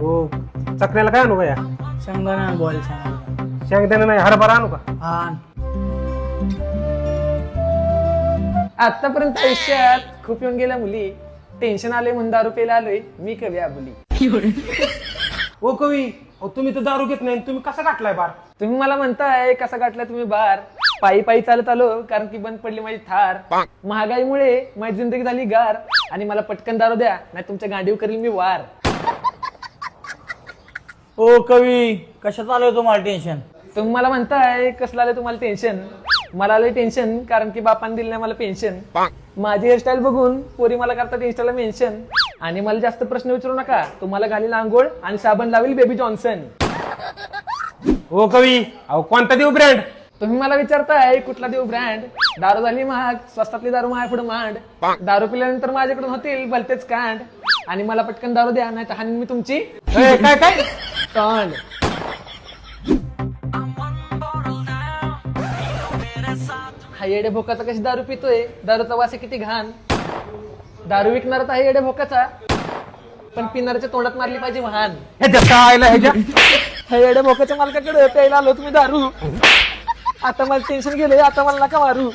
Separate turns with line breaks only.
हो चकण्याला काय आणू का या
शेंगदाणा बोल सांगा.
शेंगदाणा नाही हरभरा आणू का?
हा
आतापर्यंत आयुष्यात खूप येऊन गेल्या मुली, टेन्शन आले म्हणून दारू प्यायला आलोय मी कवी आबुली.
ओ कवी अहो, तुम्ही तर दारू घेत नाही तुम्ही कसा गाठलाय बार?
तुम्ही मला म्हणताय कसा गाठला तुम्ही बार? पायी पायी चालत आलो कारण की बंद पडली माझी थार. महागाईमुळे माझी जिंदगी झाली गार आणि मला पटकन दारू द्या नाही तुमच्या गांडीव करील मी वार.
ओ कवी कशात आलोय तुम्हाला टेन्शन?
तुम्ही मला म्हणताय कसलं आलं तुम्हाला टेन्शन? मला आलंय टेन्शन कारण की बापाने दिलं नाही मला पेन्शन. माझी हेअरस्टाईल बघून पोरी मला करतात इंस्टाला मेन्शन. आणि मला जास्त प्रश्न विचारू नका, तुम्हाला घालील आंघोळ आणि साबण लावेल बेबी जॉन्सन.
हो कवी अहो कोणता देऊ ब्रँड?
तुम्ही मला विचारताय कुठला देऊ ब्रँड? दारू झाली महाग, स्वस्तातली दारू माझ्या पुढे मांड. दारू पिल्यानंतर माझ्याकडून होतील भलतेच कांड आणि मला पटकन दारू द्या नाही तर हाणीन मी तुमची
काय काय
कांड. हा येडे भोकाचा कशी दारू पितोय, दारूचा वास आहे किती घाण. दारू विकणारा तर हा येडे भोकाचा, पण पिणाऱ्याच्या तोंडात मारली पाहिजे वाहन.
ह्याच्या शाळेला ह्याच्या
ह्या येड्या भोकाच्या मालकाकडे प्यायला आलो तुम्ही दारू. आता मला टेन्शन गेलंय, आता मला नका मारू.